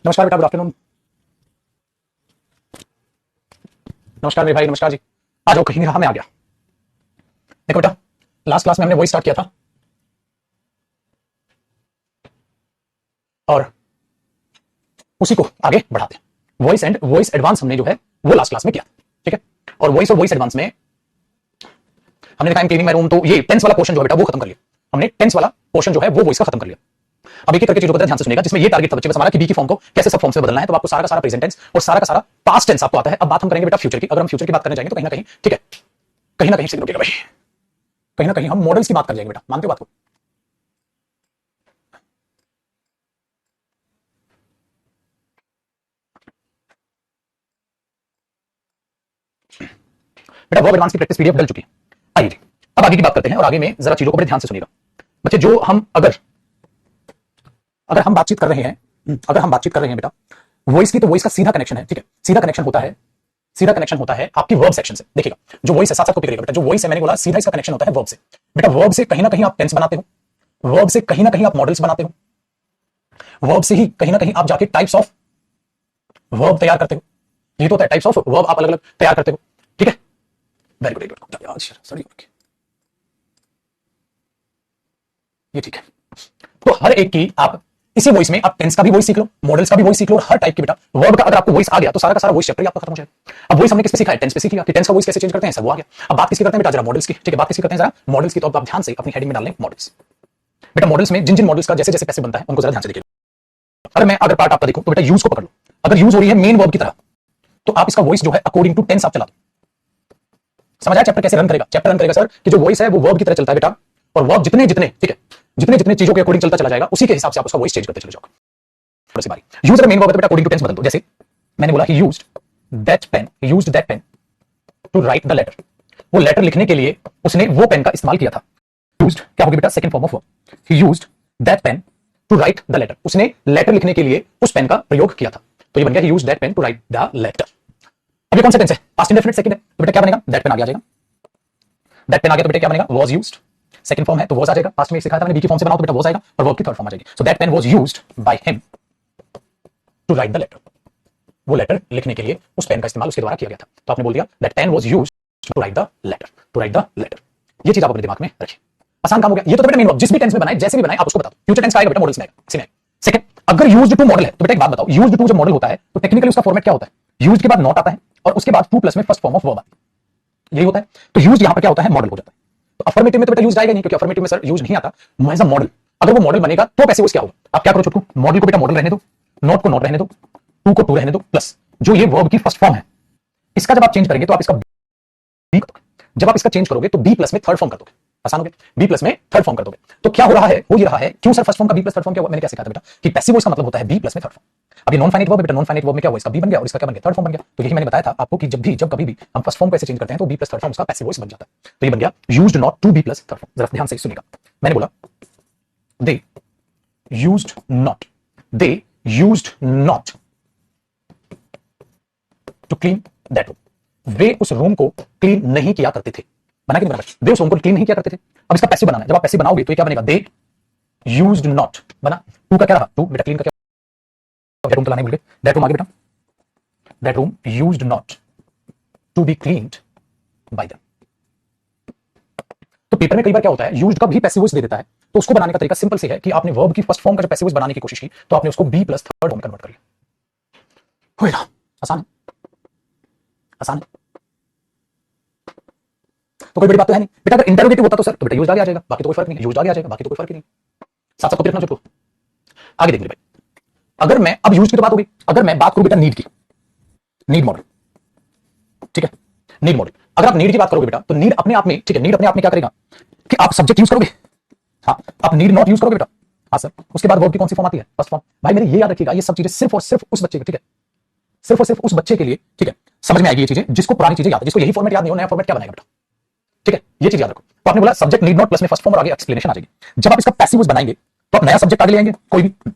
नमस्कार बेटा, good afternoon. नमस्कार मेरे भाई, नमस्कार जी। आ जाओ, कहीं नहीं रहा, मैं आ गया। देखो बेटा, लास्ट क्लास में हमने वही स्टार्ट किया था और उसी को आगे बढ़ाते हैं। वॉइस एंड वॉइस एडवांस हमने जो है वो लास्ट क्लास में किया, ठीक है। और वॉइस एडवांस में हमने देखा क्लीनिंग माय रूम, तो ये टेंस वाला पोर्शन जो है बेटा वो खत्म कर लिया हमने। टेंस वाला पोर्शन जो है वो वॉइस का खत्म कर लिया। अब एक एक करके चीजों को ध्यान से सुनेगा, जिसमें ये टारगेट था बच्चे बस हमारा कि बी की फॉर्म को कैसे सब फॉर्म्स में बदलना है। तो आपको सारा का सारा प्रेजेंट टेंस और सारा का सारा पास्ट टेंस आपको आता है। अब बात हम करेंगे बेटा फ्यूचर की। अगर हम फ्यूचर की बात करने जाएंगे तो कहीं ना कहीं, ठीक है, कहीं ना कहीं से रुकेगा भाई, कहीं ना कहीं हम मॉडल्स की बात कर जाएंगे बेटा। मानते हो बात को? बेटा वर्ब एडवांस की प्रैक्टिस पीडीएफ डल चुकी है। आइए जी, अब आगे की बात करते हैं और आगे में जरा चीजों को बड़े ध्यान से सुनिएगा बच्चे। जो हम अगर हम बातचीत कर रहे हैं बेटा वॉइस की, तो वॉइस का सीधा कनेक्शन है, ठीक है। सीधा कनेक्शन होता है आपकी वर्ब सेक्शन से। देखिएगा जो वॉइस है, साथ साथ कॉपी करिएगा बेटा। जो वॉइस है मैंने बोला सीधा इसका कनेक्शन होता है वर्ब से। बेटा वर्ब से कहीं ना कहीं आप टेंस बनाते हो, वर्ब से कहीं ना कहीं आप मॉडल्स बनाते हो, वर्ब से ही कहीं ना कहीं आप जाके टाइप्स ऑफ वर्ब तैयार करते हो। ये तो होता है टाइप्स ऑफ वर्ब आप अलग अलग तैयार करते हो, ठीक है। वेरी गुड, सॉरी, ये ठीक है। तो हर एक की आप इसी वॉइस में आप टेंस का भी वॉइस सीख लो, मॉडल्स का भी वॉइस सीख लो, और हर टाइप की बेटा वर्ब का अगर आपको वॉइस आ गया तो सारा का सारा वॉइस चैप्टर ही आपका खत्म हो जाएगा। अब वॉइस हमने किस पे सीखा है? टेंस पे सीख लिया कि टेंस का वॉइस कैसे चेंज करते हैं, सब वो आ गया। अब बात किसकी करते हैं बेटा? जरा मॉडल्स की, ठीक है। बात किसकी करते हैं? जरा मॉडल्स की। तो अब आप ध्यान से अपनी हेडिंग में डाल लें मॉडल्स। बेटा मॉडल्स में जिन जिन मॉडल्स का जैसे जैसे पैसे बनता है उनको जरा ध्यान से देखिए। अगर पार्ट आपका देखो तो बेटा यूज को पकड़ लो। अगर यूज हो रही है मेन वर्ब की तरह तो आप इसका वॉइस जो है अकॉर्डिंग टू टेंस आप चला दो। समझ आया चैप्टर कैसे रन करेगा? चैप्टर रन करेगा सर कि जो वॉइस है वो वर्ब की तरह चलता है बेटा, और वर्ब जितने जितने, ठीक है, जितने जितने चीजों के अकॉर्डिंग चलता चला जाएगा उसी के हिसाब से आप उसका वॉइस चेंज करते चले जाओगे। थोड़ी सी बारी यूज मेन वर्ब बेटा अकॉर्डिंग टू टेंस बदल दो। जैसे मैंने बोला he used that pen to write the letter. वो लेटर लिखने के लिए उसने वो पेन का इस्तेमाल किया था। यूज्ड क्या होगी बेटा? Second form of verb. He used that pen to write the letter. उसने लेटर लिखने के लिए उस पेन का प्रयोग किया था। तो ये बन गया he used that pen to write the letter. अब ये कौन सा टेंस है? पास्ट इंडेफिनिट सेकंड है, तो बेटा क्या बनेगा? दैट पेन आगे आ जाएगा। दैट पेन आ गया तो बेटा क्या बनेगा? Was used. सेकंड फॉर्म है तो वाज आ जाएगा। पास्ट में सिखाया था मैंने, बी की फॉर्म से बनाओ तो बेटा वाज आएगा, और वर्ब की थर्ड फॉर्म आ जाएगी। So that pen was used by him to write the letter. वो लेटर लिखने के लिए उस पेन का इस्तेमाल उसके द्वारा किया गया था। तो आपने बोल दिया that pen was used to write the letter. ये चीज आप अपने दिमाग में रखिए, आसान काम हो गया। ये तो बेटा मेन वर्ब जिस भी टेंस में बनाए, जैसे भी बनाए आप उसको बता दो। फ्यूचर टेंस का आएगा बेटा मॉडल्स में आएगा, इसी में। सेकंड, अगर यूज्ड टू मॉडल है तो बेटा एक बात बताओ, यूज्ड टू जब मॉडल होता है तो टेक्निकली उसका फॉर्मेट क्या होता है? यूज्ड के बाद नॉट आता है और उसके बाद टू प्लस में फर्स्ट फॉर्म ऑफ वर्ब आता है, यही होता है। तो यूज्ड यहां पर क्या होता है? मॉडल हो जाता है। तो अफर्मेटिव में तो बेटा यूज्ड आएगा नहीं, क्योंकि अफर्मेटिव में सर यूज नहीं आता, एज अ मॉडल। अगर वो मॉडल बनेगा तो पैसिव वॉइस क्या होगा? आप क्या करो छोटू, मॉडल को बेटा मॉडल रहने दो, नॉट को नॉट रहने दो, टू को टू रहने दो, प्लस जो ये वर्ब की फर्स्ट फॉर्म है इसका जब आप चेंज करेंगे तो आप इसका बी, जब आप इसका चेंज करोगे तो बी प्लस में थर्ड फॉर्म कर दोगे। आसान हो गया, बी प्लस में थर्ड फॉर्म कर दोगे। तो क्या हो रहा है? हो ये रहा है, क्यों सर फर्स्ट फॉर्म का बी प्लस थर्ड फॉर्म क्या हुआ? मैंने क्या सिखाया था बेटा कि पैसिव वॉइस का मतलब होता है बी प्लस में थर्ड फॉर्म। अब ये नॉन फाइनाइट वर्ब बेटा, नॉन फाइनाइट वर्ब में क्या हुआ? इसका बी बन गया और इसका क्या बन गया? थर्ड फॉर्म बन गया। तो यही मैंने बताया था आपको कि जब कभी भी हम फर्स्ट फॉर्म को ऐसे चेंज करते हैं तो बी प्लस थर्ड फॉर्म उसका पैसिव वॉइस बन जाता है। तो ये बन गया used not to be plus third form. जरा ध्यान से सुनिएगा, मैंने बोला they used not to clean that room. वे उस रूम को क्लीन नहीं किया करते थे। बना कि नहीं बना? वे उस रूम को क्लीन नहीं किया करते थे। अब इसका पैसिव बनाना है। जब आप पैसिव बनाओगे तो ये क्या बनेगा? दे यूज्ड नॉट बना। टू का क्या रहा? टू बेटा क्लीन का क्या? रूम तो लाने भूल गए। दैट रूम आगे बेटा, that room used not to be cleaned by them. तो पेपर में कई बार क्या होता है, यूज्ड का भी पैसिव वॉइस दे देता है। तो उसको बनाने का तरीका सिंपल से है कि आपने वर्ब की फर्स्ट फॉर्म का जब पैसिव वॉइस बनाने की कोशिश की तो आपने उसको be plus third form convert कर लिया। होएगा, आसान आसान। तो कोई बड़ी बात तो है नहीं बेटा। अगर इंटरोगेटिव होता तो सर तो बेटा यूज्ड आगे आ जाएगा, बाकी तो कोई फर्क नहीं है। यूज्ड आगे आ जाएगा, बाकी तो कोई फर्क ही नहीं। साथ साथ कॉपी रखना छोटू। आगे देख ले भाई, अगर मैं अब यूज्ड की तो बात हो गई, अगर मैं बात करूं बेटा नीड की, नीड मॉडल, ठीक है, नीड मॉडल। अगर आप नीड की बात करोगे बेटा तो नीड अपने आप में, ठीक है, नीड अपने आप में क्या करेगा कि आप सब्जेक्ट यूज करोगे, हाँ, आप नीड नॉट यूज करोगे बेटा, हाँ सर। उसके बाद वर्ब की कौन सी फॉर्म आती है? First form. भाई मेरे ये याद रखिएगा, ये सब चीजें सिर्फ और सिर्फ उस बच्चे के, ठीक है, सिर्फ और सिर्फ उस बच्चे के लिए, ठीक है, समझ में आएगी ये चीजें जिसको पुरानी चीजें याद है, जिसको यही फॉर्मेट याद नहीं हो, नया फॉर्मेट क्या बनाएगा बेटा, ठीक है, ये चीज याद रखो। तो आपने बोला सब्जेक्ट नीड नॉट प्लस में फर्स्ट फॉर्म और आगे एक्सप्लेनेशन आ जाएगी। जब आप इसका पैसिव वॉइस बनाएंगे तो आप नया सब्जेक्ट आगे ले आएंगे, कोई भी।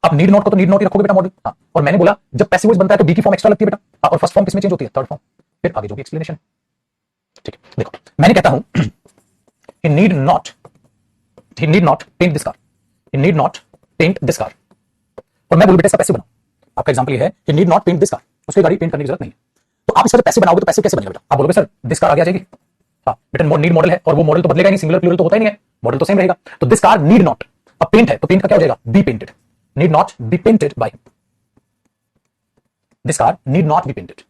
आप नीड नॉट को तो नीड नॉट ही रखोगे बेटा मॉडल, हाँ। और मैंने बोला जब पैसिव वॉइस बनता है तो बी की फॉर्म एक्स्ट्रा लगती है बेटा, हाँ, और फर्स्ट फॉर्म किसमें चेंज होती है? Third form. फिर आगे जो भी एक्सप्लेनेशन, ठीक है। देखो मैंने कहता हूं he need not paint this car, he need not paint this car, और मैं बोलूं बेटा इसका पैसिव बनाओ आपका एग्जांपल ये है कि need not paint this car, उसकी गाड़ी पेंट करने की जरूरत नहीं है। तो आप इसका पैसिव बनाओगे तो पैसिव कैसे बनेगा बेटा? आप बोलोगे सर दिस कार आ गया जाएगी, हाँ बेटा नीड मॉडल है और वो मॉडल तो बदलेगा नहीं, सिंगुलर प्लूरल तो होता ही नहीं है, मॉडल तो सेम रहेगा। तो दिस कार नीड नॉट, अब पेंट है तो पेंट का क्या हो जाएगा? Be painted, need not be painted bye, this car need not be painted,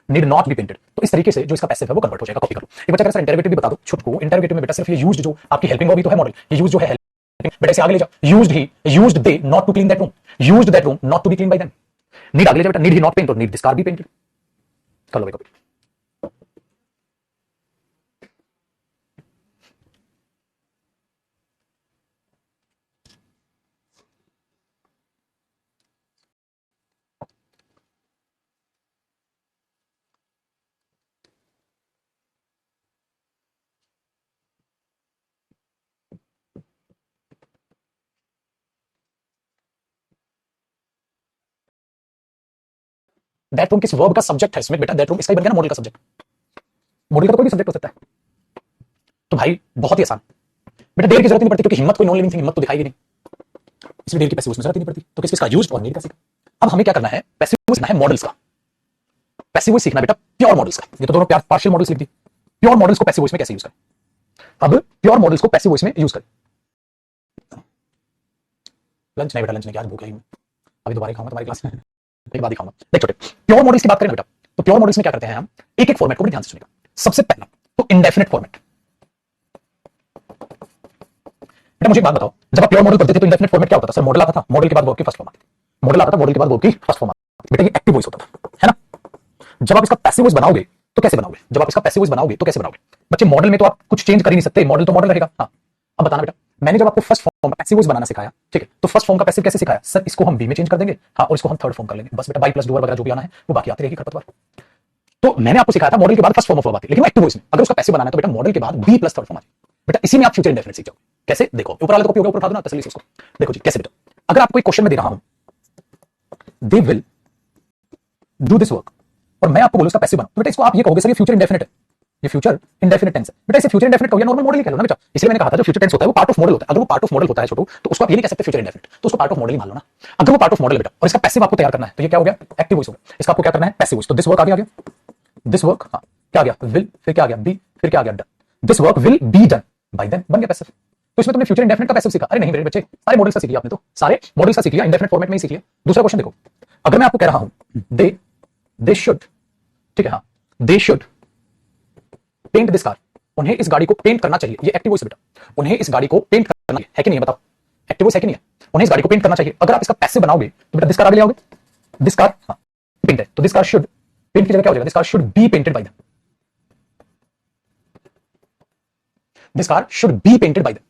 need not be painted. तो इस तरीके से जो इसका पैसिव है वो कन्वर्ट हो जाएगा। कॉपी करो। एक बच्चा सर इंटरोगेटिव भी बता दो छुट को, इंटरोगेटिव में बेटा सिर्फ ये यूज्ड जो आपकी हेल्पिंग वर्ब ही तो है मॉडल, ये यूज्ड जो है हेल्पिंग, बेटा इसे आगे ले जाओ, used he, used they not to clean that room, used that room not to be clean by them, need आगे ले जाओ बेटा, नीड ही नॉट पेंट और need this car be painted. कर लो कॉपी। दैट रूम किस verb का subject है इसमें बेटा? दैट रूम इसका ही बन गया ना मॉडल का सब्जेक्ट, मॉडल का तो कोई भी सब्जेक्ट हो सकता है। तो भाई बहुत ही आसान बेटा, देर की जरूरत नहीं पड़ती क्योंकि हिम्मत कोई नॉन लिविंग थिंग, हिम्मत तो दिखाई नहीं, इसलिए देर की पैसिव उसमें जरूरत नहीं पड़ती। तो किसका यूज्ड और नीड का सीखा। अब हमें क्या करना है? पैसिव सीखना है मॉडल्स का, पैसिव सीखना बेटा प्योर मॉडल्स का। ये तो दोनों पार्शियल मॉडल्स लिख दी, प्योर मॉडल्स को पैसिव वॉइस में कैसे यूज करें? अब प्योर मॉडल्स को पैसिव वॉइस में यूज करें। लंच नहीं बेटा, लंच नहीं, आज भूख लगी, अभी दोबारा खाऊंगा तुम्हारी क्लास में, एक बाद ही खाऊंगा। देख छोटे, प्योर मॉडल्स की बात करें बेटा, तो प्योर मॉडल्स में क्या करते हैं हम? एक एक फॉर्मेट को बड़ी ध्यान से सुनिएगा। सबसे पहला तो इंडेफिनिट फॉर्मेट। बेटा मुझे एक बात बताओ, जब आप प्योर मॉडल करते थे तो इंडेफिनिट फॉर्मेट क्या होता था? सर मॉडल आता था, मॉडल के बाद वर्ब की फर्स्ट फॉर्म आती, मॉडल आता था, मॉडल के बाद वर्ब की फर्स्ट फॉर्म आती। बेटा ये एक्टिव वॉइस होता था, है ना? जब आप इसका पैसिव वॉइस बनाओगे तो कैसे बनाओगे? जब आप इसका पैसिव वॉइस बनाओगे तो कैसे बनाओगे? बच्चे मॉडल में तो आप कुछ चेंज कर ही नहीं सकते, मॉडल तो मॉडल रहेगा। हाँ अब बताना बेटा, मैंने जब आपको फर्स्ट फॉर्म का पैसिव वॉइस बनाना सिखाया, ठीक है, तो फर्स्ट फॉर्म का पैसिव कैसे सिखाया? सर इसको हम बी में चेंज कर देंगे, हाँ, और इसको हम थर्ड फॉर्म कर लेंगे, बस बेटा बाई प्लस डूअर वगैरह जो भी आना है वो बाकी आती रहेगी खरपतवार। तो मैंने आपको सिखाया था मॉडल के बाद फर्स्ट फॉर्म ऑफ वर्ब आती है, लेकिन एक्टिव वॉइस में अगर उसका पैसिव बनाना है तो बेटा मॉडल के बाद बी प्लस थर्ड फॉर्म आती है। बेटा इसी में आप फ्यूचर इंडेफिनिट सीख जाओगे। कैसे? देखो ऊपर वाले तो कॉपी होगा, ऊपर उठा दो ना तसल्ली से उसको। देखो जी कैसे बेटा, अगर आपको एक क्वेश्चन में दे रहा हूं they will do this work और मैं आपको बोलूं इसका पैसिव बनाओ, तो बेटा इसको आप ये कहोगे सर ये फ्यूचर इंडेफिनिट है, ये फ्यूचर इंडेफिनिट टेंस है। बेटा इसे फ्यूचर इंडेफिनिट कहोगे, नॉर्मल मॉडल ही कह लो ना बेटा। इसलिए मैंने कहा था जो फ्यूचर टेंस होता है वो पार्ट ऑफ मॉडल होता है। अगर वो पार्ट ऑफ मॉडल होता है छोटू, तो उसको आप ये नहीं कह सकते फ्यूचर इंडेफिनिट, तो उसको पार्ट ऑफ मॉडल ही मान लो ना। अगर वो पार्ट ऑफ मॉडल है बेटा और इसका पैसिव आपको तैयार करना है तो ये क्या हो गया? एक्टिव वॉइस हो गया। इसका आपको क्या करना है? Passive voice. तो दिस वर्क आ गया, दिस वर्क, हाँ क्या आ गया? विल, फिर क्या आ गया? बी, फिर क्या आ गया? Done. This work will be done bye them, बन गया पैसिव। तो इसमें तुमने फ्यूचर इंडेफिनिट का पैसिव सीखा? अरे नहीं मेरे बच्चे, सारे मॉडल्स का सीख लिया आपने, तो सारे मॉडल्स का सीख लिया, इंडेफिनिट फॉर्मेट में ही सीख लिया। दूसरा क्वेश्चन देखो, अगर मैं आपको कह रहा हूं दे शुड, ठीक है, हाँ they should paint this car, उन्हें इस गाड़ी को पेंट करना चाहिए, ये एक्टिव वॉइस है बेटा, उन्हें इस गाड़ी को पेंट करना है कि नहीं है? बताओ एक्टिव वॉइस है कि नहीं है? उन्हें इस गाड़ी को पेंट करना चाहिए। अगर आप इसका पैसिव बनाओगे तो बेटा दिस कार आगे ले आओगे, दिस कार, हाँ पेंट है तो दिस कार शुड, पेंट की जगह क्या हो जाएगा? This car should be painted by them, this car should be painted by them,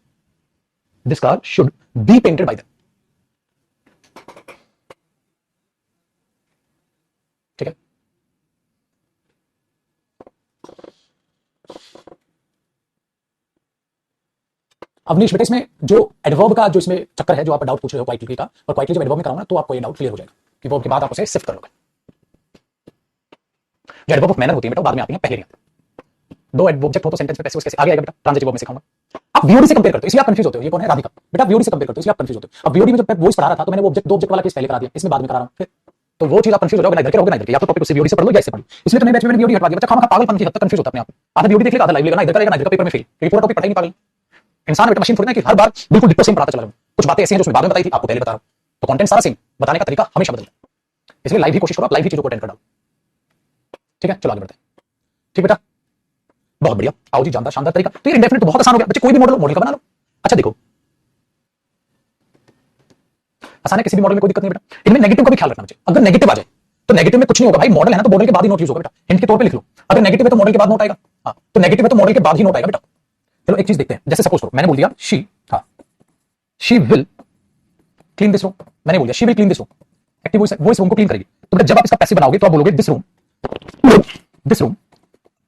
this car should be painted by them, ठीक है। अवनीश बेटा इसमें जो एडवर्ब का जो इसमें चक्कर है, जो आप डाउट पूछ रहे हो क्वाइटली का, और क्वाइटली जब एडवर्ब में कराऊंगा तो आपको ये डाउट क्लियर हो जाएगा कि वर्ब के बाद आप उसे शिफ्ट कर लोगे। जो एडवर्ब ऑफ मैनर होती है बेटा बाद में आती है, पहले नहीं आती। दो ऑब्जेक्ट हो तो सेंटेंस में पैसिव कैसे आगे आएगा बेटा? ट्रांजिटिव वर्ब में सिखाऊंगा। आप वीओडी से कंपेयर करते हो इसलिए आप कंफ्यूज होते हो, ये कौन है? राधिका। बेटा वीओडी से कंपेयर करते हो इसलिए आप कंफ्यूज होते हो। अब वीओडी में जब मैं वॉइस पढ़ा रहा था तो मैंने वो ऑब्जेक्ट दो ऑब्जेक्ट वाला केस पहले करा दिया, इसमें बाद में करा रहा हूं, फिर तो वो चीज आप कंफ्यूज हो जाओगे, ना इधर के रहोगे ना इधर के, या तो टॉपिक उसे वीओडी से पढ़ लो या इससे पढ़ लो। इसलिए तो मैंने वीओडी हटवा दिया। बच्चा खामा पागलपन की हद तक कंफ्यूज होता है अपने आप। आधा वीओडी देख लेगा, आधा लाइव लेगा, ना इधर करेगा ना इधर का, पेपर में फेल, क्योंकि पूरा टॉपिक पढ़ा ही नहीं पागल इंसान बेटा। मशीन थोड़ी ना कि हर बार बिल्कुल डिट्टो सेम पढ़ाता चला जाऊं। कुछ बातें ऐसी हैं जो उसमें बाद में बताई थी, आपको पहले बता रहा हूं, तो कंटेंट सारा सेम, बताने का तरीका हमेशा बदलता है। इसलिए लाइव ही कोशिश करो, आप लाइव ही चीजों को अटेंड कर डालो, ठीक है। चलो आगे बढ़ते हैं, ठीक बेटा, बहुत बढ़िया। आओ जी, जानदार शानदार तरीका। तो ये इंडेफिनिट तो बहुत आसान हो गया बच्चे, कोई भी मॉडल का बना लो। अच्छा देखो आसान है, किसी भी मॉडल में कोई दिक्कत नहीं बेटा। इनमें नेगेटिव का भी ख्याल रखना बच्चे, अगर नेगेटिव आ जाए तो नेगेटिव में कुछ नहीं होगा भाई, मॉडल है ना तो मॉडल के बाद ही नोट यूज होगा बेटा। हिंट के तौर पे लिख लो, अगर नेगेटिव है तो मॉडल के बाद नोट आएगा, हाँ तो नेगेटिव है तो मॉडल के बाद ही नोट आएगा बेटा। चलो एक चीज देखते हैं, जैसे सपोज करो मैंने बोल दिया शी, हाँ she will clean this room, मैंने बोल दिया she will clean this room, active voice है, वो इस रूम को क्लीन करेगी। तो बेटा जब आप इसका पैसिव बनाओगे तो आप बोलोगे दिस रूम, दिस रूम,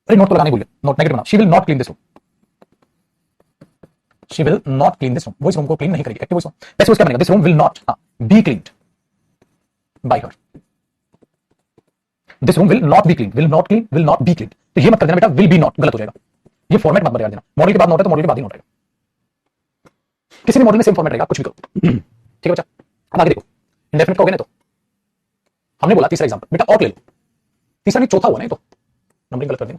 अरे नोट तो लगाने भूल गए, नोट नेगेटिव बनाओ, she will not clean this room, she will not clean this room, वो इस रूम को क्लीन नहीं करेगी, एक्टिव वॉइस। पैसिव क्या बनेगा? This room will not be cleaned bye her, this room will not be clean, will not clean, will not be clean. तो ये मत कर देना बेटा विल बी नॉट, गलत हो जाएगा। ये फॉर्मेट मत बदल देना, मॉडल के बाद नोट है तो मॉडल के बाद ही नोट आएगा। किसी भी मॉडल में सेम फॉर्मेट रहेगा, कुछ भी करो, ठीक है बच्चा। अब आगे देखो, इंडेफिनिट का हो गया ना, तो हमने बोला तीसरा एग्जांपल बेटा ऑट ले लो, तीसरा नहीं चौथा हुआ ना, ये तो नंबरिंग गलत कर देना,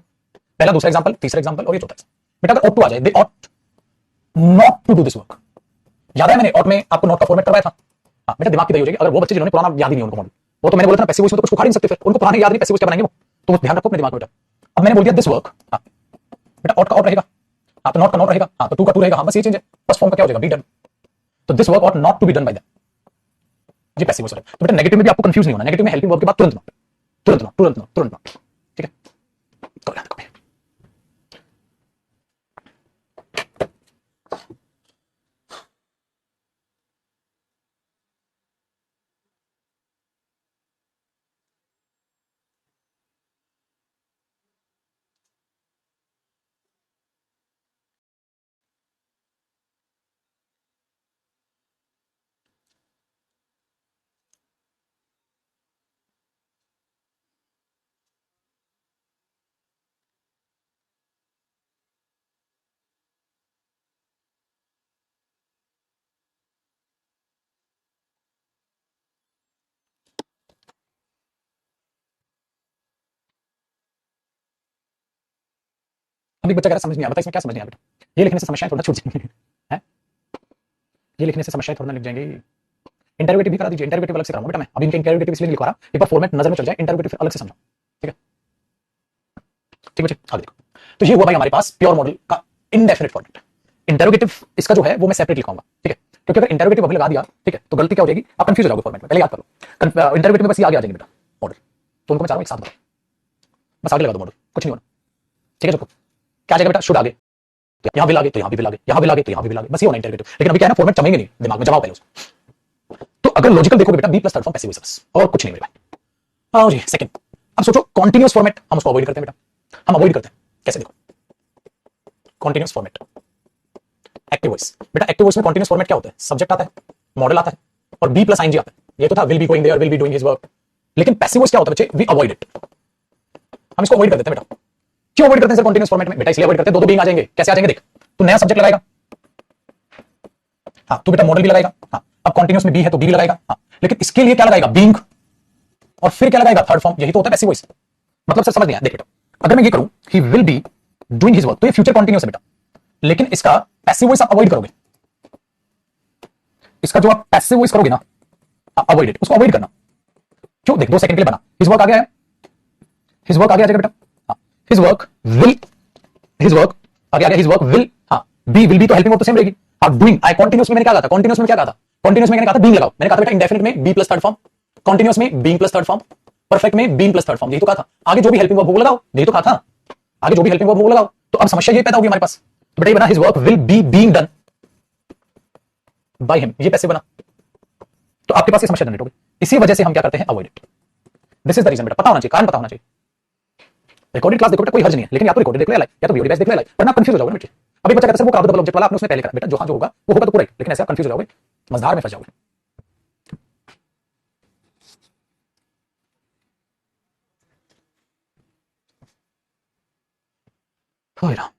पहला दूसरा एग्जांपल तीसरा एग्जांपल और ये चौथा बेटा। अगर ऑट टू आ जाए, they ought not to do this work. याद है मैंने ऑट में आपको नॉट का फॉर्मेट करवाया था। हाँ बेटा दिमाग की दही हो जाएगी अगर वो बच्चे जिन्होंने पुराना याद ही नहीं उनको मॉडल, वो तो मैंने बोला था पैसिव वॉइस में तो कुछ उखाड़ नहीं सकते, फिर उनको पुराने याद नहीं, पैसिव वॉइस क्या बनाएंगे वो, तो ध्यान रखो अपने दिमाग में बेटा। अब मैंने बोल दिया दिस वर्क, हाँ बेटा ऑट का ऑट रहेगा, हाँ तो नॉट का नॉट रहेगा, हाँ तो टू का टू रहेगा, हाँ बस ये चेंज है, बस फॉर्म का क्या हो जाएगा बी डन। तो this work ought not to be done by them, ये पैसिव वॉइस है। तो बेटा नेगेटिव में भी आपको कंफ्यूज नहीं होना, नेगेटिव में हेल्पिंग वर्ब के बाद तुरंत नॉट, तुरंत नॉट, तुरंत नॉट, तुरंत नॉट, ठीक है। तो देखो अभी बच्चा कह रहा समझ नहीं आ बता इसमें क्या समझ नहीं आ बेटा, ये लिखने से समस्याएं थोड़ा छूट जाएंगी हैं, ये लिखने से समस्याएं थोड़ा लिख जाएंगे। इंटरोगेटिव भी करा दीजिए, इंटरोगेटिव अलग से कराऊंगा बेटा मैं, अभी इनके इंटरोगेटिव इसलिए नहीं लिखवा रहा, एक बार फॉर्मेट नजर में चल जाए, इंटरोगेटिव फिर अलग से समझो, ठीक है। ठीक बच्चे आगे देखो, तो ये हुआ भाई हमारे पास प्योर मॉडल का इनडेफिनिट फॉर्मेट। इंटरोगेटिव इसका जो है वो मैं सेपरेट लिखाऊंगा, ठीक है, क्योंकि अगर इंटरोगेटिव अभी लगा दिया ठीक है तो गलती क्या हो जाएगी, आप कंफ्यूज हो जाओगे फॉर्मेट में, पहले याद कर लो इंटरोगेटिव में बस ये आगे आ जाएंगे बेटा मॉडल, तो उनको मैं चाह रहा हूं एक साथ बताओ, बस आगे लगा दो मॉडल, कुछ नहीं होना, ठीक है। जो क्या जाएगा बेटा शुड आगे, तो यहां भी लागे तो यहां भी लागे, यहां भी लागे तो यहां भी लागे, बस ये होना इंटरोगेटिव। लेकिन अभी क्या है ना फॉर्मेट जमेंगे नहीं दिमाग में, जमाओ पहले उसको। तो अगर लॉजिकल देखोगे बेटा be plus third form passive voice और कुछ नहीं मेरे भाई। आओ जी सेकंड, अब सोचो कॉन्टिन्यूअस फॉर्मेट हम उसको अवॉइड करते हैं बेटा, हम अवॉइड करते हैं कैसे, देखो कॉन्टिन्यूअस फॉर्मेट एक्टिव वॉइस, बेटा एक्टिव वॉइस में कॉन्टिन्यूअस फॉर्मेट क्या होता है, सब्जेक्ट आता है, मॉडल आता है और बी प्लस आईएनजी आता है, ये तो था will be going there, will be doing his work. लेकिन पैसिव वॉइस क्या होता है बच्चे, वी अवॉइड इट, हम इसको अवॉइड कर देते हैं बेटा। क्यों अवॉइड करते हैं सर कॉन्टिन्यूअस फॉर्मेट में, बेटा इसलिए अवॉइड करते हैं दो दो बीइंग आ जाएंगे, कैसे आ जाएंगे देख, तू नया सब्जेक्ट लगाएगा, हाँ तू बेटा मॉडल भी लगाएगा, हाँ अब कॉन्टिन्यूअस में बी है तो बी भी लगाएगा, हाँ लेकिन इसके लिए क्या लगाएगा बीइंग, और फिर क्या लगाएगा थर्ड फॉर्म, यही तो होता है पैसिव वॉइस। मतलब सर समझ नहीं आया, देख बेटा अगर मैं ये करूं he will be doing his work तो ये फ्यूचर कॉन्टिन्यूअस है बेटा, लेकिन इसका पैसिव वॉइस आप अवॉइड करोगे, इसका जो आप पैसिव वॉइस करोगे ना अवॉइड इट, उसको अवॉइड करना। क्यों, देख 2 सेकंड के लिए बना, हिज वर्क आ गया है, हिज वर्क आ गया बेटा, हाँ his work will, his work आ गया, हिज वर्क विल, हाँ बी विल बी तो हेल्पिंग वर्ब तो सेम रहेगी, हाँ डूइंग आई कॉन्टिन्यूअस में मैंने क्या कहा था, कॉन्टिन्यूअस में क्या कहा था, कॉन्टिन्यूअस में मैंने कहा था बीइंग लगाओ, मैंने कहा था बेटा इंडेफिनिट में be plus third form, continuous में being plus third form, perfect में बीइंग प्लस थर्ड फॉर्म, यही तो कहा था। आगे जो भी हेल्पिंग वर्ब वो लगाओ, यही तो कहा था, आगे जो भी हेल्पिंग वर्ब वो लगाओ। तो अब समस्या ये पैदा होगी हमारे पास, बेटा ये बना his work will be being done by him, ये पैसे बना, तो आपके पास ये समस्या जनरेट होगी, इसी वजह से हम क्या करते हैं avoid it. This is the reason बेटा, पता होना चाहिए, कारण पता होना चाहिए। रिकॉर्डेड क्लास देखो बेटा कोई हर्ज नहीं है, लेकिन या तो रिकॉर्डेड देख लो या तो वीडियो बेस देख लो, वरना कंफ्यूज हो जाओगे बेटे। अभी बच्चा कहता है वो करा दो डबल ऑब्जेक्ट वाला, आपने उसमें पहले करा, बेटा जो हाँ जो होगा वो होगा तो पूरा ही, लेकिन ऐसे आप कंफ्यूज हो जाओगे, मझधार में फंस जाओगे। हो रहा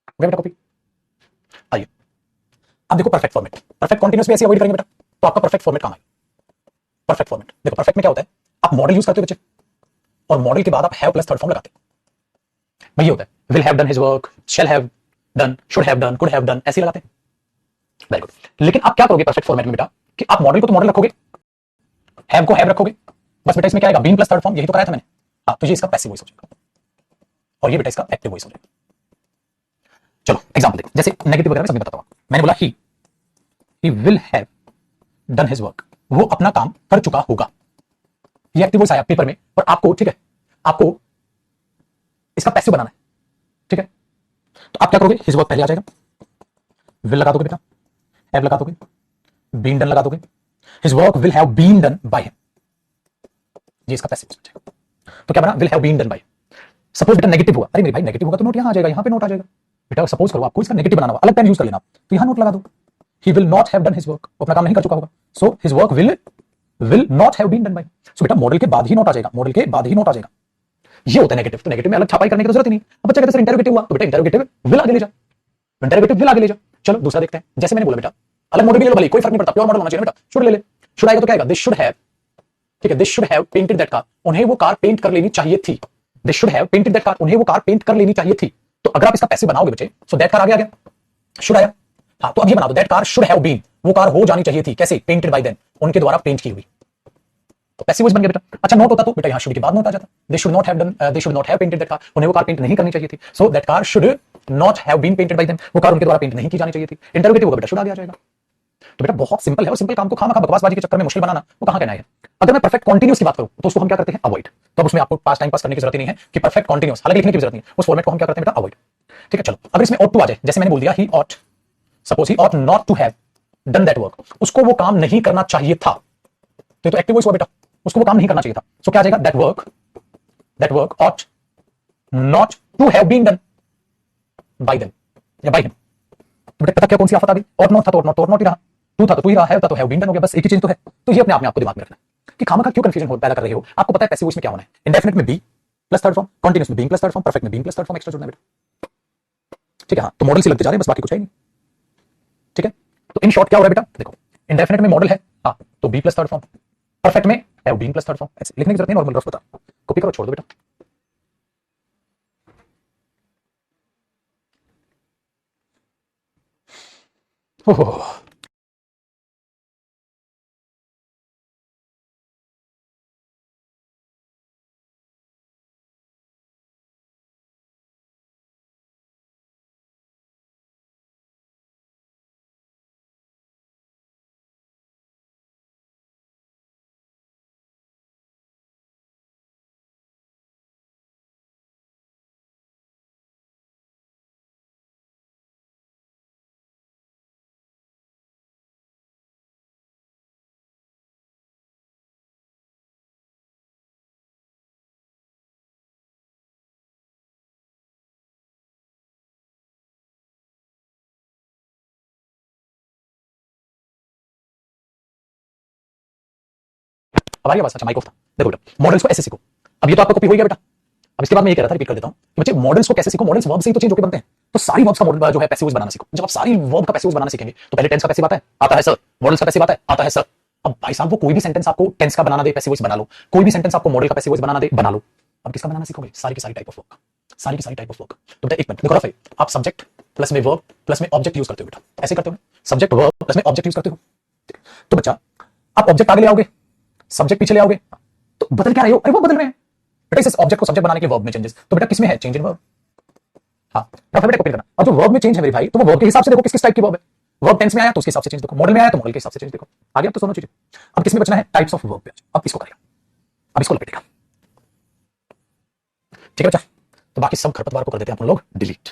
हो गया बेटा कॉपी। आइए अब देखो परफेक्ट फॉर्मेट, परफेक्ट कॉन्टिन्यूअस भी ऐसे अवॉइड करेंगे बेटा तो आपका परफेक्ट फॉर्मेट कहां है? परफेक्ट फॉर्मेट देखो, परफेक्ट में क्या होता है, आप मॉडल यूज करते हो बच्चे और मॉडल के बाद आप हैव प्लस थर्ड फॉर्म लगाते हैं। वही होता है, will have done his work, shall have done, should have done, could have done, ऐसे लगाते हैं। Very good. लेकिन आप क्या करोगे परफेक्ट फॉर्मेट में बेटा कि आप मॉडल को तो मॉडल रखोगे, हैव को हैव रखोगे, बस बेटा इसमें क्या आएगा, बीन प्लस थर्ड फॉर्म, यही तो कराया था मैंने। हाँ, तो ये इसका पैसिव वॉइस हो जाएगा और ये बेटा इसका एक्टिव वॉइस हो जाएगा। चलो एग्जांपल देखो, जैसे नेगेटिव वगैरह में समझ बताता हूं। मैंने बोला he will have done his work, वो अपना काम कर चुका होगा, ये एक्टिव वॉइस आया पेपर में, और आपको ठीक है, आपको इसका पैसिव बनाना है, ठीक है। तो आप क्या करोगे, हिज वर्क पहले आ जाएगा, विल लगा दोगे बेटा, हैव लगा दोगे, बीन डन लगा दोगे, his work will have been done by him, ये इसका पैसिव हो जाएगा। तो क्या बना, will have been done by. Suppose बेटा नेगेटिव हुआ, अरे मेरे भाई नेगेटिव होगा तो नोट यहां आ जाएगा, यहां पे नोट आ जाएगा बेटा। सपोज करो आपको इसका नेगेटिव बनाना हुआ, अलग पेन यूज कर लेना, तो यहां नोट लगा दो, he will not have done his work, अपना काम नहीं कर चुका होगा, so his work will not have been done by. सो बेटा मॉडल के बाद ही नोट आ जाएगा, मॉडल के बाद ही नोट आ जाएगा। ये होता है नेगेटिव। तो नेगेटिव में अलग छापाई करने की जरूरत ही नहीं। अब बच्चा कहता है सर इंटरोगेटिव हुआ, तो बेटा इंटरोगेटिव विल आगे ले जा, इंटरोगेटिव विल आगे ले जा। चलो दूसरा देखते हैं, जैसे मैंने बोला बेटा अलग मॉडल भी ले लो भले, कोई फर्क नहीं पड़ता, प्योर मॉडल होना चाहिए बेटा। शुड ले ले, शुड आएगा तो क्या आएगा, दिस शुड हैव, ठीक है, this should have painted that car, उन्हें वो कार पेंट कर लेनी चाहिए थी, this should have painted that car, उन्हें वो कार पेंट कर लेनी चाहिए थी। तो अगर आप इसका पैसिव बनाओगे बच्चे, सो दैट कार आगे आ गया, शुड आया। हाँ, तो अब ये बना दो, that car should have been, वो कार हो जानी चाहिए थी, कैसे, पेंटेड बाय देम, उनके द्वारा पेंट की हुई, तो पैसिव वॉइस बन गया बेटा। अच्छा नोट होता तो बेटा यहां शुड के बाद नोट आ जाता, they should not have done, they should not have painted that car, उन्हें वो कार पेंट नहीं करनी चाहिए थी, so that car should not have been painted by them, वो कार उनके द्वारा पेंट नहीं की जानी चाहिए थी। इंटरोगेटिव होगा बेटा, शुड आगे आ जाएगा। तो बेटा बहुत सिंपल है, और सिंपल काम को खामा खा बकवासबाजी के चक्कर में मुश्किल बनाना वो कहां कहना है। अगर मैं परफेक्ट कॉन्टिन्यूअस की बात करूं तो उसको हम क्या करते हैं, अवॉइड। तो अब उसमें आपको पास टाइम पास करने की जरूरत नहीं है कि परफेक्ट कॉन्टिन्यूअस, हालांकि लिखने की जरूरत नहीं है, उस फॉर्मेट को हम क्या करते हैं बेटा, अवॉइड। ठीक है, चलो अगर इसमें ought to आ जाए, जैसे मैंने बोल दिया ही ought, suppose he ought not to have done that work, उसको वो काम नहीं करना चाहिए था, तो एक्टिव वॉइस हुआ बेटा, उसको वो काम नहीं करना चाहिए था। सो क्या आ जाएगा, that work ought not to have been done by them या by him। तो बेटा पता क्या कौन सी आफत आ गई, ought not था तो ought not ही रहा, टू था तो टू ही रहा, है था तो have been done हो गया, बस एक ही चीज तो है। तो ये अपने आप में आपको दिमाग में रखना है कि खामा खा क्यों कंफ्यूजन पैदा कर रहे हो। आपको पता है पैसिव वॉइस में क्या होना है, इंडेफिनिट में be plus third form, continuous में being plus third form, perfect में being plus third form extra जोड़ना है बेटा। ठीक है, हाँ तो मॉडल से लगते जा रहे हैं बस, बाकी कुछ है नहीं। ठीक है, तो इन शॉर्ट क्या हो रहा है बेटा, देखो इंडेफिनिट में मॉडल है, हाँ तो be plus third form, perfect में have been plus third form, ऐसे लिखने की जरूरत नहीं, नॉर्मल रफ बता, कॉपी करो छोड़ दो बेटा। ओह अब आ गया बस। अच्छा माइक ऑफ था। देखो बेटा मॉडल्स को ऐसे सीखो, अब ये तो आपको कॉपी हो गया बेटा। अब इसके बाद मैं ये कह रहा था, रिपीट कर देता हूं कि बच्चे मॉडल्स को कैसे सीखो, मॉडल्स वर्ब से ही तो चेंज होकर बनते हैं, तो सारी वर्ब्स का मॉडल जो है पैसिव वॉइस बनाना सीखो। जब आप सारी वर्ब का पैसिव वॉइस बनाना सीखेंगे तो पहले टेंस का पैसिव आता है सर, मॉडल्स का पैसिव आता है सर। अब भाई साहब वो कोई भी सेंटेंस आपको टेंस का बनाना दे, पैसिव वॉइस बना लो, कोई भी सेंटेंस आपको मॉडल का पैसिव वॉइस बनाना दे, बना लो। अब किसका बनाना सीखोगे, सारी की सारी टाइप ऑफ वर्क, सारी की सारी टाइप ऑफ वर्क। तो बेटा एक मिनट देखो रफ है, आप सब्जेक्ट प्लस में वर्ब प्लस में ऑब्जेक्ट यूज करते हो बेटा, ऐसे करते हो, सब्जेक्ट वर्ब प्लस में ऑब्जेक्ट यूज करते हो। तो बच्चा आप ऑब्जेक्ट आगे ले आओगे, सब्जेक्ट पीछे ले आओगे, तो बदल क्या रहे हो, अरे वो बदल रहे हैं बेटा, इस ऑब्जेक्ट को सब्जेक्ट बनाने के वर्ब में चेंजेस, तो बेटा किसमें है, चेंज इन वर्ब। हाँ बेटा कॉपी करना, और जो वर्ब में चेंज है मेरे भाई, तो वो वर्ब के हिसाब से देखो किस टाइप की वर्ब है। वर्ब टेंस में आया तो उसके हिसाब से चेंज देखो, मॉडल में आया तो मॉडल के हिसाब से चेंज देखो। आगे अब तो दोनों चीजें। अब किसमें बचना है, टाइप्स ऑफ वर्ब पे। अब इसको करेगा, अब इसको लपेटेगा। ठीक है बच्चा, तो बाकी सब खरपतवार को कर देते हैं अपन लोग डिलीट।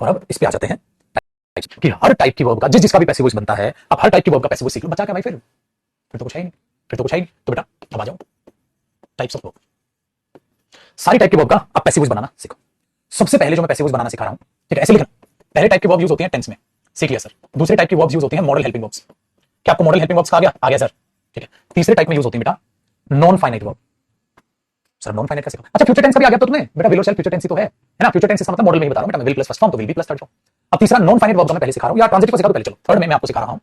और अब इस पे आ जाते हैं कि हर टाइप की वर्ब का जिसका भी पैसिव वॉइस बनता है, अब हर टाइप की वर्ब का पैसिव वॉइस सीख लो। बचा क्या भाई, फिर तो कुछ है ही नहीं, फिर तो कुछ है ही नहीं। तो बेटा अब आ जाओ टाइप्स ऑफ वर्ब, सारी टाइप की वर्ब का आप पैसिव वॉइस बनाना सीखो। सबसे पहले जो मैं पैसिव वॉइस बनाना सिखा रहा हूं, ठीक है, ऐसे लिखना, पहले टाइप की वर्ब यूज होती है टेंस में, सीख लिया सर। दूसरे टाइप की वर्ब्स यूज होती है मॉडल हेल्पिंग वर्ब्स। क्या आपको मॉडल हेल्पिंग वर्ब्स आ गया सर, ठीक है। तीसरे टाइप में यूज होती है बेटा non finite verb. Sir non finite का सीखो। अच्छा फ्यूचर टेंस का भी आ गया तो तुम्हें बेटा, विल और शैल फ्यूचर टेंस ही तो है ना। फ्यूचर टेंस इसका मतलब मॉडल में ही बता रहा हूं बेटा, विल प्लस फर्स्ट फॉर्म तो will be plus third form. अब तीसरा नॉन फाइनाइट वर्ब का मैं पहले सिखा रहा हूं, या ट्रांजिटिव को सिखा दो पहले, चलो थर्ड में मैं आपको सिखा रहा हूं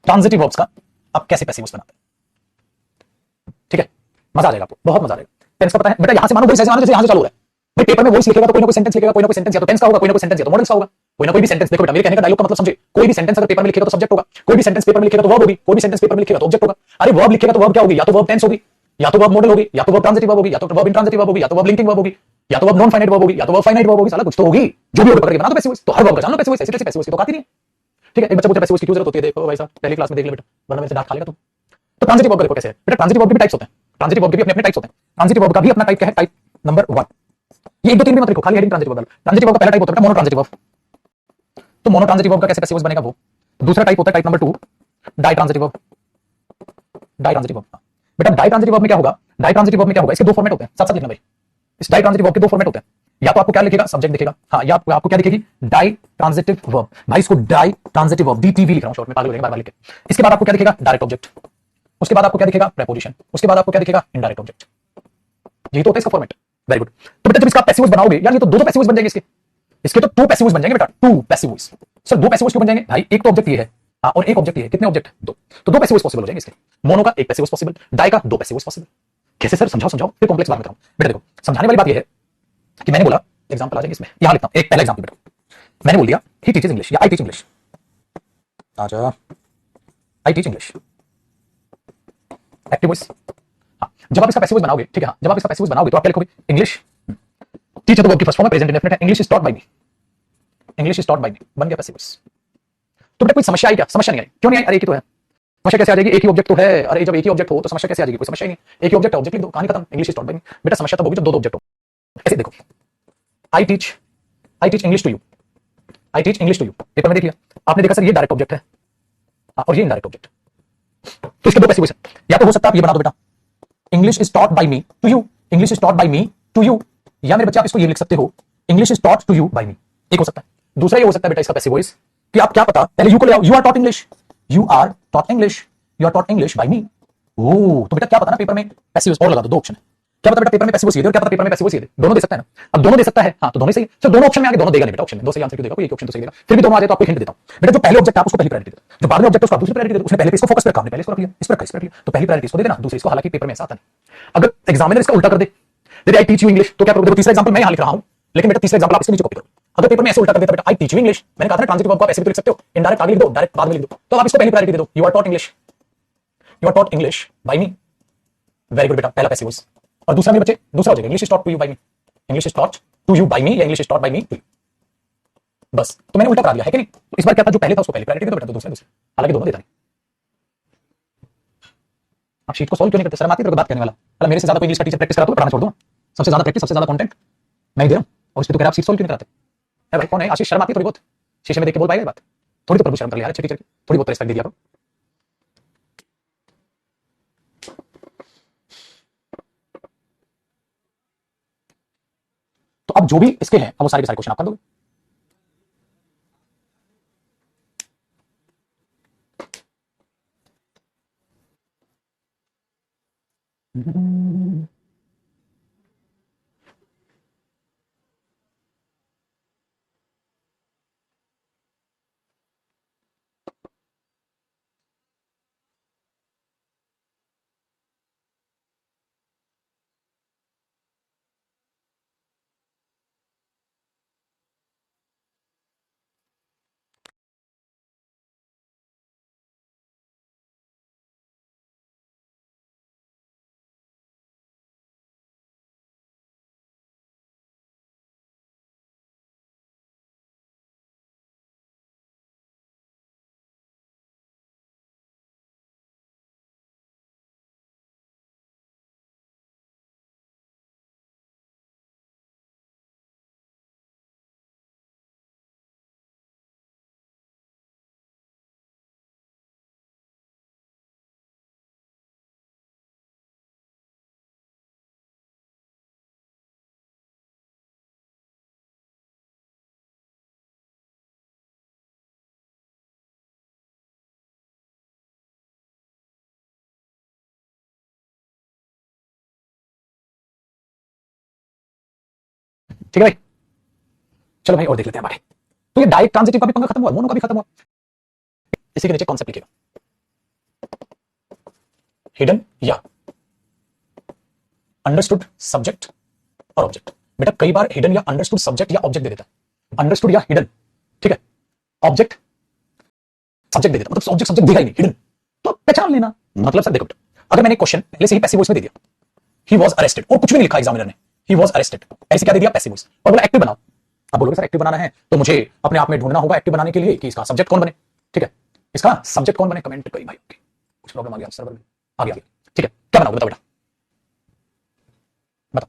ट्रांजिटिव वर्ब्स का अब कैसे पैसिव वॉइस बनाते हैं। ठीक है, मजा आ जाएगा आपको, बहुत मजा आ जाएगा। टेंस का पता है बेटा, यहां से मानो वॉइस ऐसे मानो जैसे यहां से चालू हो रहा है भाई। पेपर में वॉइस लिखेगा तो कोई ना कोई सेंटेंस लिखेगा, कोई ना कोई सेंटेंस या तो टेंस का होगा, कोई ना कोई सेंटेंस या तो मॉडल्स का होगा, कोई ना कोई भी सेंटेंस। देखो बेटा, मेरे कहने का डायलॉग का मतलब समझे, कोई भी सेंटेंस अगर पेपर में लिखेगा तो सब्जेक्ट होगा, कोई भी सेंटेंस पेपर में लिखेगा तो वर्ब होगी, कोई भी सेंटेंस पेपर में लिखेगा तो ऑब्जेक्ट होगा। अरे वर्ब लिखेगा तो वर्ब क्या होगी, या तो वर्ब टेंस होगी, या तो वर्ब मॉडल होगी, या तो वर्ब ट्रांजिटिव वर्ब होगी, या तो वर्ब इंट्रांजिटिव वर्ब होगी, या तो वर्ब लिंकिंग वर्ब होगी, या तो वर्ब नॉन फाइनाइट वर्ब होगी, या तो वर्ब फाइनाइट वर्ब होगी। साला कुछ तो होगी, जो भी होगा पकड़ के बना दो पैसिव वॉइस। तो हर वर्ब का जान लो पैसिव वॉइस, ऐसे कैसे पैसिव वॉइस की तो आती नहीं है। ठीक है, एक बच्चा पूछे पैसिव वॉइस की क्यों जरूरत होती है, देखो भाई साहब पहली क्लास में देख ले बेटा, वरना मेरे से डांट खा लेगा तू। तो ट्रांजिटिव वर्ब का देखो कैसे है बेटा, ट्रांजिटिव वर्ब के भी टाइप्स होते हैं, ट्रांजिटिव वर्ब के भी अपने अपने टाइप्स होते हैं। ट्रांजिटिव वर्ब का भी अपना टाइप क्या है, टाइप नंबर 1। ये 1 2 3 भी मत लिखो, खाली heading transitive verb. Transitive verb का पहला टाइप होता है मोनो ट्रांजिटिव वर्ब। तो मोनो ट्रांजिटिव वर्ब का कैसे पैसिव वॉइस बनेगा वो। दूसरा टाइप होता है type number 2 ditransitive verb. Ditransitive verb बेटा, डाई ट्रांजिटिव वर्ब में क्या होगा, डाई ट्रांजिटिव वर्ब में क्या होगा, इसके दो फॉर्मेट होते हैं, साथ साथ लिखना भाई। इस डाई ट्रांजिटिव वर्ब के दो फॉर्मेट होते हैं, या तो आपको क्या लिखेगा, सब्जेक्ट दिखेगा, हाँ, या आपको क्या दिखेगी, डाई ट्रांजिटिव वर्ब। भाई इसको डाई ट्रांजिटिव वर्ब डीटीवी लिख रहा हूं शॉर्ट में, पागल हो जाएगा बार बार लिख के। इसके बाद आपको क्या दिखेगा, डायरेक्ट ऑब्जेक्ट। उसके बाद आपको क्या दिखेगा, प्रेपोजिशन। उसके बाद आपको क्या दिखेगा, इनडायरेक्ट ऑब्जेक्ट। यही तो होता है इसका फॉर्मेट। Very good. तो बेटा जब इसका पैसिव वॉइस बनाओगे यार, ये तो दो पैसिव वॉइस बन जाएंगे इसके। इसके तो 2 पैसिव वॉइस बन जाएंगे बेटा, 2 passive voice. Sir 2 passive voice क्यों बन जाएंगे भाई, एक तो ऑब्जेक्ट ये है, हाँ, और एक ऑब्जेक्ट ये है, कितने ऑब्जेक्ट, 2। तो 2 पैसिव वॉइस पॉसिबल हो जाएंगे इसके। मोनो का 1 पैसिव वॉइस पॉसिबल, डाई का 2 पैसिव वॉइस पॉसिबल। कैसे सर, समझाओ समझाओ, फिर कॉम्प्लेक्स बात में बताऊं। बेटा देखो, समझाने वाली बात ये है कि मैंने बोला, एग्जांपल आ जाएंगे इसमें, यहां लिखता हूं एक पहला एग्जांपल बेटा। मैंने बोल दिया ही टीचेस इंग्लिश या आई टीच इंग्लिश। आजा, I teach English, active voice. हाँ, जब आप इसका पैसिव वॉइस बनाओगे, ठीक है, हाँ, जब आप इसका पैसिव वॉइस बनाओगे तो आप क्या लिखोगे, इंग्लिश। टीचर तो वर्ब की फर्स्ट फॉर्म है, प्रेजेंट इंडेफिनिट है, English is taught by me. English is taught by me बन गया पैसिव वॉइस। तो बेटा कोई समस्या आई क्या, समस्या नहीं आई, क्यों नहीं आई, अरे एक ही तो है। समस्या कैसे आ जाएगी, एक ही ऑब्जेक्ट तो है, अरे जब एक ही ऑब्जेक्ट हो तो समस्या कैसे आ जाएगी, कोई समस्या ही नहीं, एक ही ऑब्जेक्ट है, ऑब्जेक्ट लिख दो, कहानी खत्म, इंग्लिश इज टॉट बाय मी। बेटा समस्या तब होगी जब दो ऑब्जेक्ट हो। ऐसे देखो, I teach English to you, I teach English to you, paper में देख लिया आपने, देखा सर ये डायरेक्ट ऑब्जेक्ट है, और ये इनडायरेक्ट ऑब्जेक्ट। तो इसके दो पैसिव वॉइस है, या तो हो सकता है आप ये बना दो बेटा, English is taught by me to you, English is taught by me to you, या मेरे बच्चे आप इसको ये लिख सकते हो, English is taught to you by me, एक हो सकता है। दूसरा ये हो सकता है बेटा इसका पैसिव वॉइस कि आप क्या पता पहले यू को ले आओ, you are taught English, you are taught English, you are taught English by me. ओ तो बेटा क्या पता ना पेपर में पैसिव वॉइस और लगा दो, दो ऑप्शन है, क्या पता बेटा पेपर में पैसिव वॉइस ये दे और क्या पता पेपर में पैसिव वॉइस ये दे, दोनों दे सकता है ना। अब दोनों दे सकता है, हाँ, तो दोनों सही, सर दोनों ऑप्शन में आगे दोनों देगा नहीं बेटा, ऑप्शन में दो सही आंसर क्यों देगा, कोई एक ऑप्शन तो सही देगा, फिर भी दोनों आ जाए तो आपको हिंट देता हूं बेटा, जो पहले ऑब्जेक्ट आप उसको पहली प्रायोरिटी दे, जो बाद में ऑब्जेक्ट उसको दूसरी प्रायोरिटी दे, उसने पहले पे इसको फोकस पे रखा, पहले इसको रख लिया, इस पर रख लिया, तो पहली प्रायोरिटी इसको दे देना, दूसरी इसको, हालांकि पेपर में ऐसा आता नहीं। अगर एग्जामिनर इसका उल्टा कर दे, दे आई टीच यू इंग्लिश, तो क्या करोगे, तीसरा एग्जांपल मैं यहां लिख रहा हूं, लेकिन बेटा तीसरा एग्जांपल आप इसके नीचे कॉपी करो। अगर पेपर में ऐसे उल्टा कर देता बेटा आई टीच यू इंग्लिश, मैंने कहा था ट्रांजिटिव वर्ब को आप ऐसे भी लिख सकते हो, इनडायरेक्ट आगे लिख दो, डायरेक्ट बाद में लिख दो, तो आप इसको पहली प्रायोरिटी दे दो, you are taught English, you are taught English by me. Very good बेटा, पहला पैसिव वॉइस। और दूसरा मेरे बच्चे, दूसरा हो जाएगा English is taught to you by me, English is taught to you by me, या English is taught by me to you. बस, तो मैंने उल्टा करा दिया है कि नहीं। तो इस बार क्या था, जो पहले था उसको पहली प्रायोरिटी दे दो बेटा, तो दूसरा दूसरा, हालांकि दोनों देता नहीं। आप शीट को सॉल्व क्यों नहीं करते, शर्म आती है बात करने वाला, मतलब मेरे से ज्यादा कोई इंग्लिश का टीचर प्रैक्टिस करा तो पढ़ाना छोड़ दूं, सबसे ज्यादा प्रैक्टिस, सबसे ज्यादा कंटेंट मैं ही दे रहा हूं, और इस पे तो कह रहा आप शीट सॉल्व क्यों नहीं कराते है भाई, कौन है आशीष, शर्म आती है थोड़ी बहुत, शीशे में देख के बोल पाएगा बात, थोड़ी तो प्रभु शर्म कर लिया यार, अच्छे टीचर की थोड़ी बहुत रिस्पेक्ट दे दिया करो। तो अब जो भी इसके हैं अब वो सारे के सारे क्वेश्चन आप कर दोगे। ठीक है भाई, चलो भाई और देख लेते हैं हमारे। तो ये डायरेक्ट ट्रांजिटिव का भी पंगा खत्म हुआ, मोनो का भी खत्म हुआ। इसी के नीचे कॉन्सेप्ट लिखिएगा, हिडन या अंडरस्टूड सब्जेक्ट और ऑब्जेक्ट। बेटा कई बार हिडन या अंडरस्टूड सब्जेक्ट या ऑब्जेक्ट दे देता है, अंडरस्टूड या हिडन, ठीक है, ऑब्जेक्ट सब्जेक्ट दे देता, मतलब ऑब्जेक्ट सब्जेक्ट दिखा ही नहीं, हिडन, तो पहचान लेना। मतलब सर देखो बेटा, अगर मैंने क्वेश्चन पहले से ही पैसिव वॉइस में दे दिया, ही वाज अरेस्टेड, और कुछ भी नहीं लिखा एग्जामिनर ने, ही वाज अरेस्टेड, ऐसे क्या दे दिया, पैसिव वॉइस, और बोला एक्टिव बनाओ। अब बोलोगे सर एक्टिव बनाना है तो मुझे अपने आप में ढूंढना होगा एक्टिव बनाने के लिए कि इसका सब्जेक्ट कौन बने, ठीक है, इसका सब्जेक्ट कौन बने, कमेंट करिए भाई, कुछ प्रॉब्लम आ गया सर्वर में, आ गया, ठीक है, क्या बनाओगे बताओ बेटा, बताओ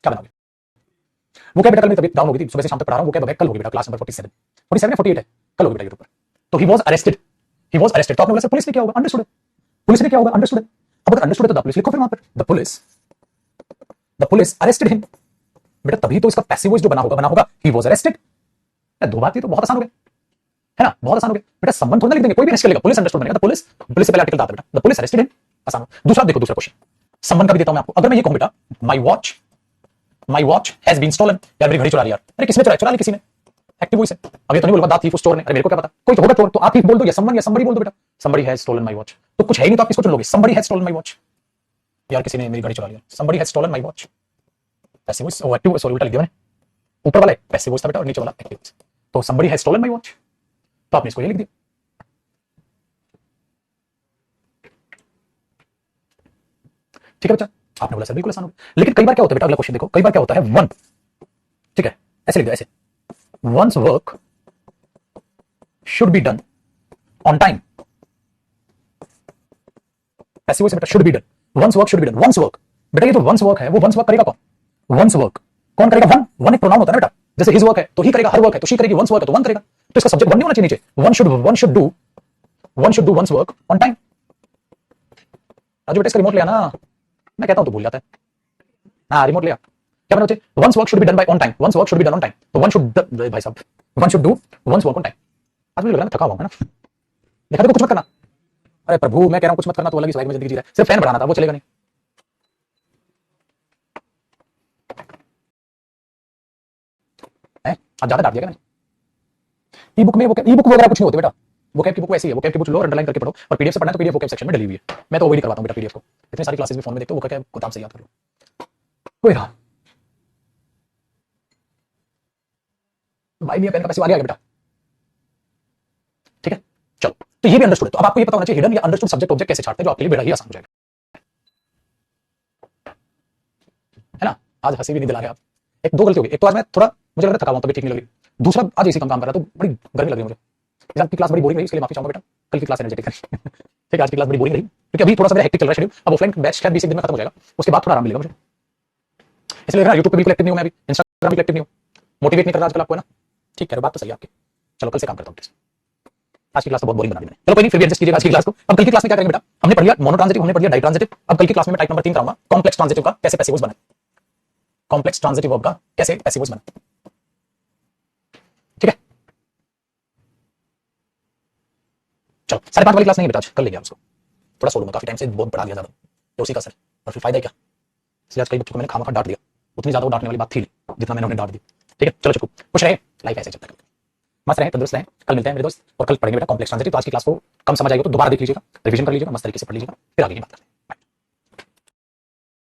क्या बनाओगे। वो क्या बेटा, कल मेरी तबीयत डाउन हो गई थी, सुबह से शाम तक पढ़ा रहा हूं, वो क्या कल होगी बेटा, क्लास नंबर 47 47 या 48 है, कल होगी बेटा यूट्यूब पर। तो he was arrested, he was arrested, तो आपने बोला सर पुलिस ने क्या होगा, अंडरस्टूड, पुलिस ने क्या होगा, अंडरस्टूड। अब अगर अंडरस्टूड है तो द पुलिस लिखो फिर वहां पर, द पुलिस अरेस्टेड हिम। बेटा तभी तो इसका पैसिव वॉइस जो बना होगा ही वाज अरेस्टेड। दो बात, ये तो बहुत आसान हो गया, है ना, बहुत आसान हो गया बेटा, संबंध थोड़ा लिख देंगे, कोई भी अरेस्ट करेगा, पुलिस अंडरस्टूड बनेगा, द पुलिस, पुलिस से पहले आर्टिकल आता है बेटा, द पुलिस अरेस्टेड हिम, आसान हो। दूसरा देखो, दूसरा क्वेश्चन संबंध का भी देता हूं मैं आपको। अगर मैं ये कहूं बेटा my watch has been stolen, यार मेरी घड़ी चुरा ली यार, अरे किसने चुराई, चुरा ली किसी ने, एक्टिव वॉइस है। अब ये तो नहीं बोलूंगा द थीफ चोर ने, अरे मेरे को क्या पता, कोई तो होगा चोर, तो आप थीफ बोल दो या समबडी बोल दो बेटा, somebody has stolen my watch, तो कुछ है ही नहीं तो आप किसको चुन लोगे, somebody has stolen my watch, यार किसी ने मेरी घड़ी चुरा लिया, somebody has stolen my watch, passive voice, oh active, sorry उल्टा लिख दिया मैंने, ऊपर वाला पैसिव वॉइस था बेटा और नीचे वाला एक्टिव वॉइस, तो somebody has stolen my watch, तो आपने इसको ये लिख दिया। ठीक है बच्चा, आपने बोला सर बिल्कुल आसान हो, लेकिन कई बार क्या होता है बेटा, अगला क्वेश्चन देखो, कई बार क्या होता है वन, ठीक है, ऐसे लिख दो, ऐसे, once work should be done on time, passive voice बेटा should be done, once work should be done, once work, बेटा ये तो वंस वर्क है, वो वंस वर्क करेगा कौन, वंस वर्क कौन करेगा, वन, वन एक प्रोनाउन होता है ना बेटा, जैसे हिज वर्क है तो ही करेगा, हर वर्क है तो शी करेगी, वंस वर्क है तो वन करेगा, तो इसका सब्जेक्ट वन नहीं होना चाहिए नीचे, one should do one's work on time. Raju बेटा इसका रिमोट ले आना, मैं कहता हूं तो भूल जाता है, हाँ रिमोट ले आ, क्या बना चाहिए, one's work should be done by on time, one's work should be done on time, तो वन शुड, भाई साहब one should do one's work on time. आज मुझे लग रहा है मैं थका हुआ हूं, है ना, देखा देखो कुछ मत करना, अरे प्रभु मैं कह रहा हूं कुछ मत करना, तो अलग ही स्वाग में जिंदगी जी रहा है, सिर्फ फैन बढ़ाना था वो चलेगा नहीं। आज ज्यादा डांट दिया मैंने, ई बुक में वो ई बुक वगैरह कुछ नहीं होते बेटा, वोकैब की बुक ऐसी है, वोकैब की बुक लो और अंडरलाइन करके पढ़ो, और पीडीएफ से पढ़ना है तो पीडीएफ वोकैब सेक्शन में डली हुई है, मैं तो अवॉइड करवाता हूं बेटा पीडीएफ को, इतनी सारी क्लासेस भी फोन में देखते हो, वो क्या किताब से याद कर लो, कोई रहा भाई, पेन का पैसे आ गया बेटा, ठीक है चलो, तो ये भी अंडरस्टूड है, तो अब आपको ये पता होना चाहिए हिडन या अंडरस्टूड सब्जेक्ट ऑब्जेक्ट कैसे छाटते हैं, जो आपके लिए बड़ा ही आसान हो जाएगा, है ना। आज हंसी भी नहीं दिला रहे आप, एक दो गलती हो गई, एक तो आज मैं थोड़ा मुझे लग रहा था थका हुआ, तबीयत ठीक नहीं लगी, दूसरा आज इसी काम कर रहा था तो बड़ी गर्मी लग रही मुझे, आज की क्लास बड़ी बोरिंग रही, इसके लिए माफी चाहूंगा बेटा, कल की क्लास एनर्जेटिक रही ठीक है, आज की क्लास बड़ी बोरिंग रही क्योंकि अभी थोड़ा सा मेरा हेक्टिक चल रहा है शेड्यूल, अब ऑफलाइन बैच शायद 20 दिन में खत्म हो जाएगा, उसके बाद थोड़ा आराम मिलेगा मुझे, इसलिए ना यूट्यूब पे बिल्कुल एक्टिव नहीं हूं मैं अभी, इंस्टाग्राम पे एक्टिव नहीं हूं, मोटिवेट नहीं कर रहा आजकल आपको, है ना, ठीक है बात तो सही है आपकी, चलो कल से काम करता हूं, आज की क्लास तो बहुत बोरिंग बना दी मैंने, चलो कोई नहीं, फिर भी एडजस्ट कीजिएगा आज की क्लास को। अब कल की क्लास में क्या करेंगे बेटा, हमने पढ़ लिया मोनो ट्रांजिटिव, हमने पढ़ लिया डाई ट्रांजिटिव, अब कल की क्लास में टाइप नंबर 3 कराऊंगा, कॉम्प्लेक्स ट्रांजिटिव का कैसे पैसिव वॉइस बने, कॉम्प्लेक्स ट्रांजिटिव वर्ब का कैसे पैसिव वॉइस बने, ठीक है चलो, 5:30 वाली क्लास नहीं बेटा, आज कल लेंगे आप उसको, थोड़ा सो लूंगा, काफी टाइम से बहुत पढ़ा दिया ज्यादा, तो उसी का असर, और फिर फायदा क्या, इसलिए आज कई बच्चों को मैंने खामखा डांट दिया, उतनी ज्यादा वो डांटने वाली बात थी जितना मैंने उन्हें डांट दी, ठीक है चलो चुप खुश रहे, लाइफ ऐसे चलता है, मस्त रहे, तंदुरुस्त रहे, कल मिलते हैं मेरे दोस्त, और कल पढ़ेंगे बेटा कॉम्प्लेक्स ट्रांजिटिव, तो आज की क्लास को कम समझ आएगा तो दोबारा देख लीजिएगा, रिवीजन कर लीजिएगा, मस्त तरीके से पढ़ लीजिएगा, फिर आगे की बात करते हैं।